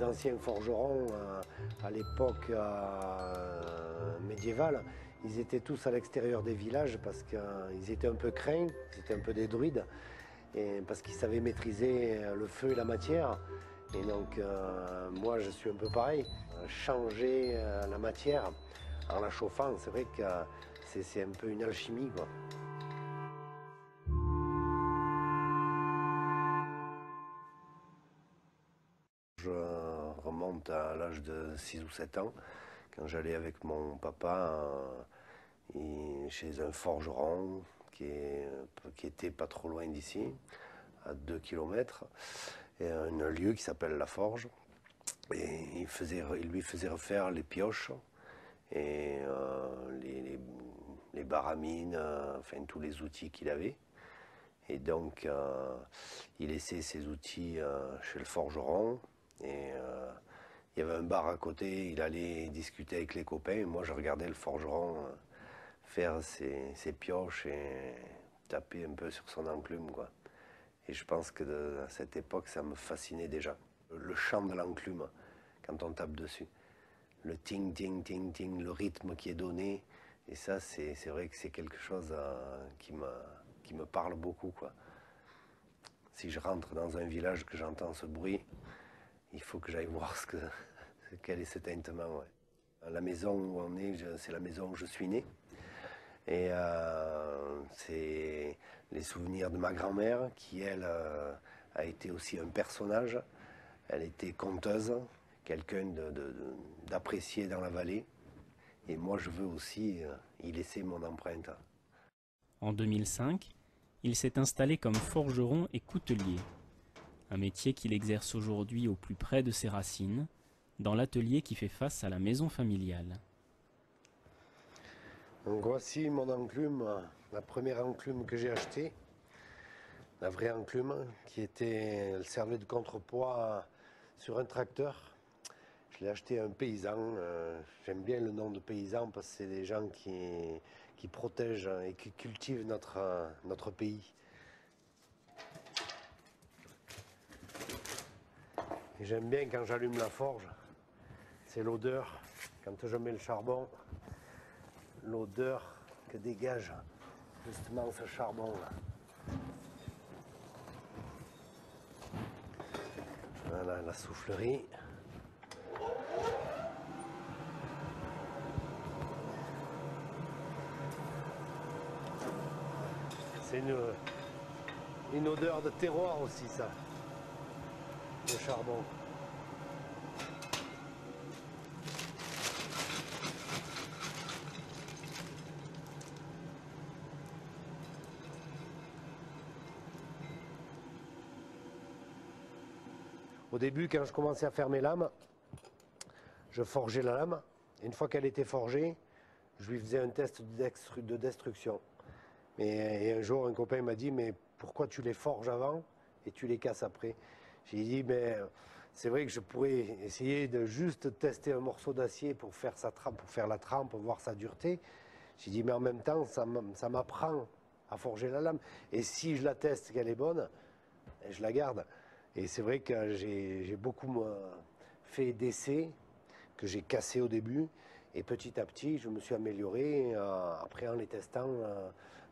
les anciens forgerons à l'époque médiévale, ils étaient tous à l'extérieur des villages parce qu'ils étaient un peu craints, ils étaient un peu des druides, et parce qu'ils savaient maîtriser le feu et la matière. Et donc moi je suis un peu pareil, changer la matière en la chauffant, c'est vrai que c'est un peu une alchimie, quoi. Je remonte à l'âge de 6 ou 7 ans, quand j'allais avec mon papa chez un forgeron qui était pas trop loin d'ici, à 2 km, et un lieu qui s'appelle La Forge. Et il lui faisait refaire les pioches et les baramines, enfin tous les outils qu'il avait. Et donc il laissait ses outils chez le forgeron. Et il y avait un bar à côté, il allait discuter avec les copains. Et moi je regardais le forgeron faire ses pioches et taper un peu sur son enclume, quoi. Et je pense que à cette époque, ça me fascinait déjà. Le chant de l'enclume, quand on tape dessus. Le ting, ting, ting, ting, le rythme qui est donné. Et ça, c'est vrai que c'est quelque chose qui me parle beaucoup, quoi. Si je rentre dans un village que j'entends ce bruit, il faut que j'aille voir quel est cet tintement, ouais. La maison où on est, c'est la maison où je suis né. Et c'est les souvenirs de ma grand-mère qui, elle, a été aussi un personnage. Elle était conteuse, quelqu'un d'apprécié dans la vallée. Et moi, je veux aussi y laisser mon empreinte. En 2005, il s'est installé comme forgeron et coutelier, un métier qu'il exerce aujourd'hui au plus près de ses racines, dans l'atelier qui fait face à la maison familiale. Donc voici mon enclume, la première enclume que j'ai achetée, la vraie enclume, elle servait de contrepoids sur un tracteur. Je l'ai acheté à un paysan. J'aime bien le nom de paysan parce que c'est des gens qui protègent et qui cultivent notre pays. Et j'aime bien quand j'allume la forge, c'est l'odeur, quand je mets le charbon, l'odeur que dégage justement ce charbon-là. Voilà la soufflerie. C'est une odeur de terroir aussi, ça, le charbon. Au début, quand je commençais à faire mes lames, je forgeais la lame. Et une fois qu'elle était forgée, je lui faisais un test de destruction. Et un jour, un copain m'a dit, mais pourquoi tu les forges avant et tu les casses après? J'ai dit, mais c'est vrai que je pourrais essayer de juste tester un morceau d'acier pour faire sa trempe, pour faire la trempe, voir sa dureté. J'ai dit, mais en même temps, ça m'apprend à forger la lame. Et si je la teste qu'elle est bonne, je la garde. Et c'est vrai que j'ai beaucoup fait d'essais que j'ai cassés au début. Et petit à petit, je me suis amélioré après en les testant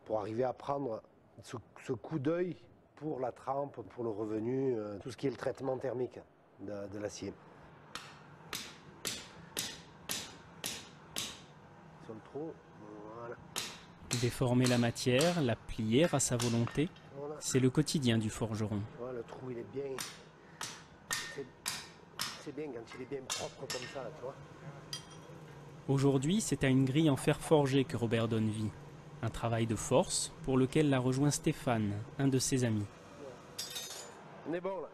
pour arriver à prendre ce coup d'œil pour la trempe, pour le revenu, tout ce qui est le traitement thermique de l'acier. Sur le trou, voilà. Déformer la matière, la plier à sa volonté, Voilà. c'est le quotidien du forgeron. Tu vois, le trou, il est bien. C'est bien quand il est bien propre comme ça, tu vois. Aujourd'hui, c'est à une grille en fer forgé que Robert donne vie. Un travail de force pour lequel l'a rejoint Stéphane, un de ses amis. On est bon là.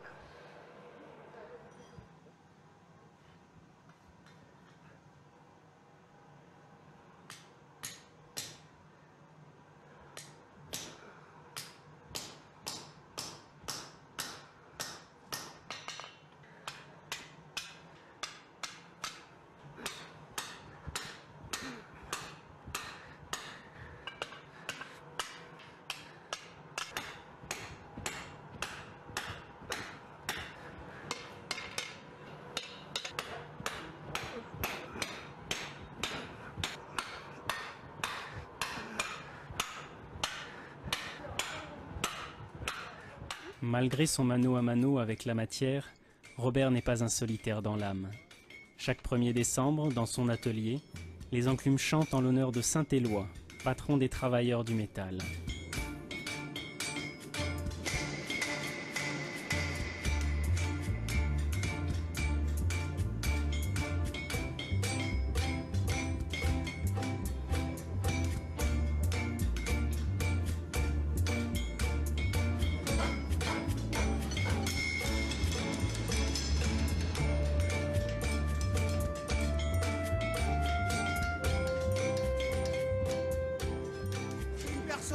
Malgré son mano à mano avec la matière, Robert n'est pas un solitaire dans l'âme. Chaque 1er décembre, dans son atelier, les enclumes chantent en l'honneur de Saint-Éloi, patron des travailleurs du métal.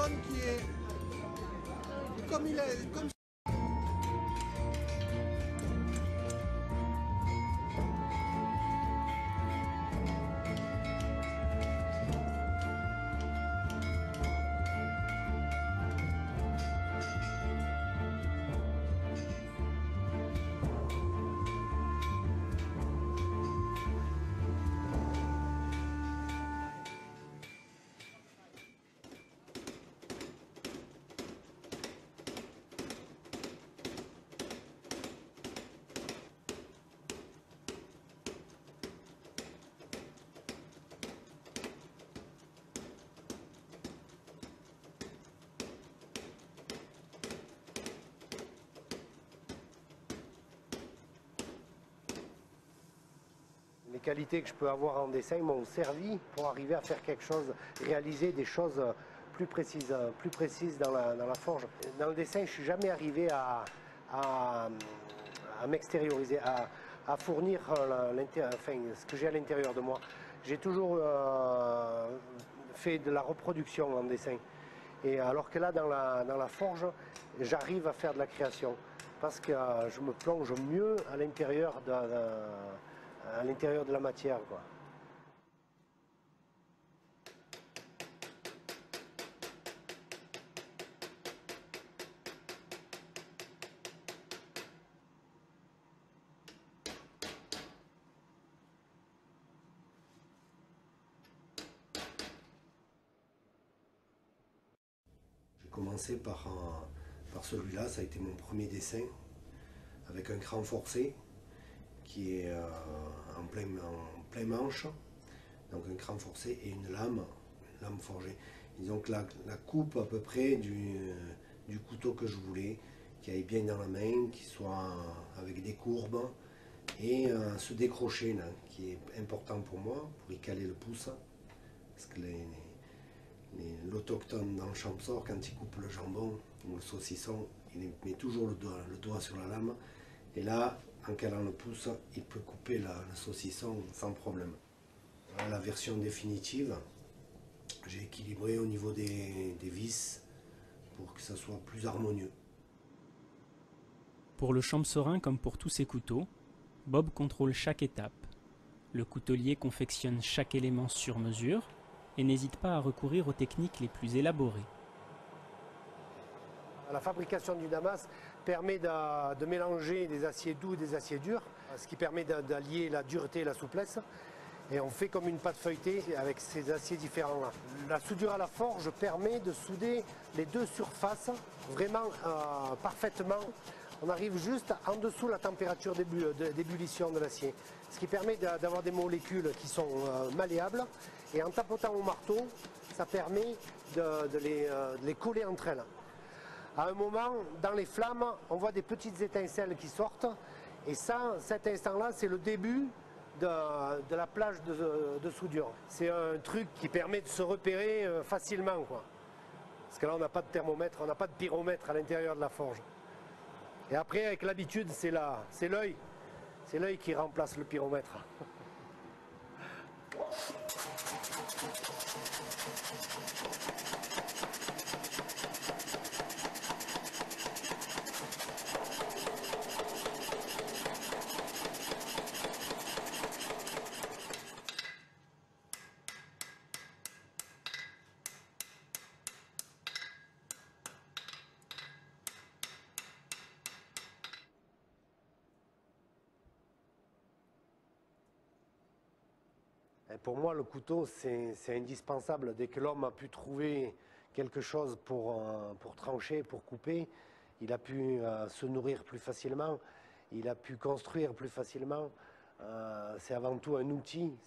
Qui est comme il est comme Les qualités que je peux avoir en dessin m'ont servi pour arriver à faire quelque chose, réaliser des choses plus précises dans la forge. Dans le dessin, je ne suis jamais arrivé à m'extérioriser, à fournir ce que j'ai à l'intérieur de moi. J'ai toujours fait de la reproduction en dessin. Et alors que là, dans la forge, j'arrive à faire de la création. Parce que je me plonge mieux à l'intérieur de la matière, quoi. J'ai commencé par celui-là, ça a été mon premier dessin, avec un cran forcé qui est en plein manche, donc un cran forcé et une lame forgée. Disons que la coupe à peu près du couteau que je voulais, qui aille bien dans la main, qui soit avec des courbes, et ce décroché là, qui est important pour moi, pour y caler le pouce, parce que l'autochtone dans le Champsaur, quand il coupe le jambon ou le saucisson, il met toujours le doigt sur la lame, et là, en calant le pouce, il peut couper le saucisson sans problème. La version définitive, j'ai équilibré au niveau des vis pour que ça soit plus harmonieux. Pour le champsaurin comme pour tous ses couteaux, Bob contrôle chaque étape. Le coutelier confectionne chaque élément sur mesure et n'hésite pas à recourir aux techniques les plus élaborées. La fabrication du damas permet de mélanger des aciers doux et des aciers durs, ce qui permet d'allier la dureté et la souplesse. Et on fait comme une pâte feuilletée avec ces aciers différents-là. La soudure à la forge permet de souder les deux surfaces vraiment parfaitement. On arrive juste en dessous de la température d'ébullition de l'acier, ce qui permet d'avoir des molécules qui sont malléables. Et en tapotant au marteau, ça permet de les coller entre elles. À un moment, dans les flammes, on voit des petites étincelles qui sortent. Et ça, cet instant-là, c'est le début de la plage de soudure. C'est un truc qui permet de se repérer facilement, quoi. Parce que là, on n'a pas de thermomètre, on n'a pas de pyromètre à l'intérieur de la forge. Et après, avec l'habitude, c'est l'œil. C'est l'œil qui remplace le pyromètre. Et pour moi, le couteau, c'est indispensable. Dès que l'homme a pu trouver quelque chose pour trancher, pour couper, il a pu se nourrir plus facilement, il a pu construire plus facilement. C'est avant tout un outil,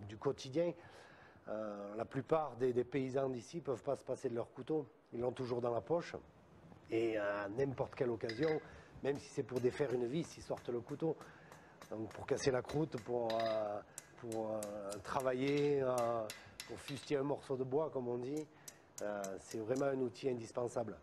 du quotidien. La plupart des paysans d'ici ne peuvent pas se passer de leur couteau, ils l'ont toujours dans la poche. Et à n'importe quelle occasion, même si c'est pour défaire une vis, ils sortent le couteau. Donc pour casser la croûte, pour travailler, pour fustiller un morceau de bois, comme on dit, c'est vraiment un outil indispensable.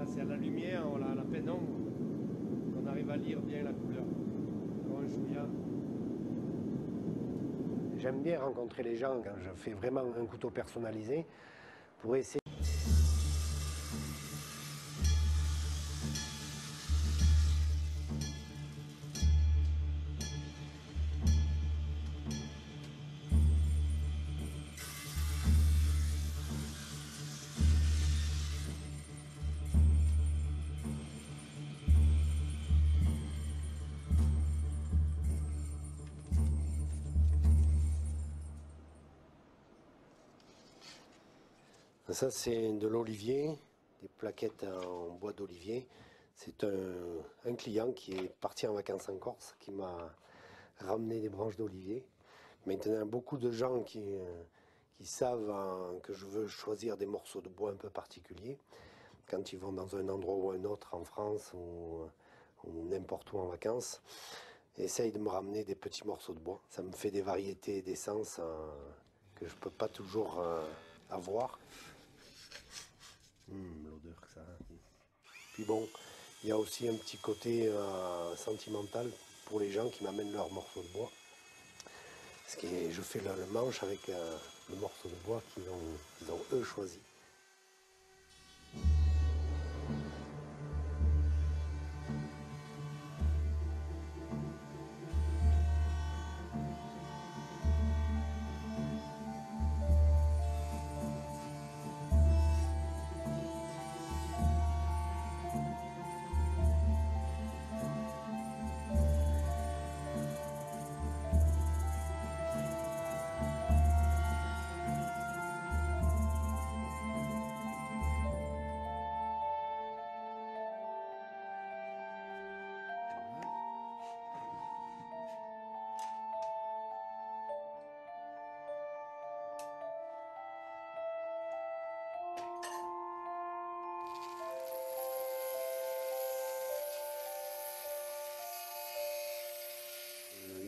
C'est à la lumière, on a la pénombre, on arrive à lire bien la couleur. J'aime bien rencontrer les gens quand je fais vraiment un couteau personnalisé pour essayer. Ça, c'est de l'olivier, des plaquettes en bois d'olivier. C'est un client qui est parti en vacances en Corse, qui m'a ramené des branches d'olivier. Maintenant, beaucoup de gens qui savent que je veux choisir des morceaux de bois un peu particuliers. Quand ils vont dans un endroit ou un autre en France ou n'importe où en vacances, essayent de me ramener des petits morceaux de bois. Ça me fait des variétés d'essence que je ne peux pas toujours avoir. L'odeur que ça a. Puis bon, il y a aussi un petit côté sentimental pour les gens qui m'amènent leurs morceaux de bois. Parce que je fais le manche avec le morceau de bois qu'ils ont eux choisi.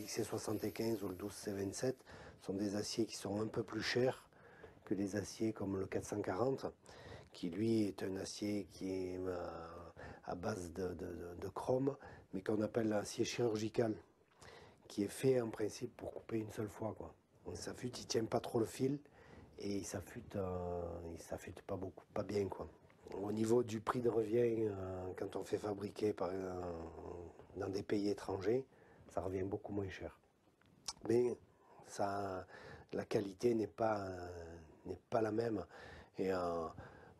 XC75 ou le 12C27 sont des aciers qui sont un peu plus chers que les aciers comme le 440, qui lui est un acier qui est à base de chrome, mais qu'on appelle l'acier chirurgical, qui est fait en principe pour couper une seule fois, quoi. Donc, ça affûte, il tient pas trop le fil et il s'affûte pas beaucoup, pas bien, quoi. Au niveau du prix de revient, quand on fait fabriquer dans des pays étrangers, ça revient beaucoup moins cher. Mais la qualité n'est pas la même. Et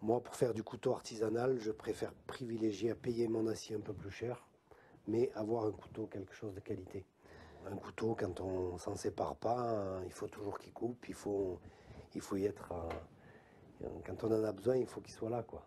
moi, pour faire du couteau artisanal, je préfère privilégier à payer mon acier un peu plus cher, mais avoir un couteau, quelque chose de qualité. Un couteau, quand on s'en sépare pas, il faut toujours qu'il coupe, il faut y être. Quand on en a besoin, il faut qu'il soit là, quoi.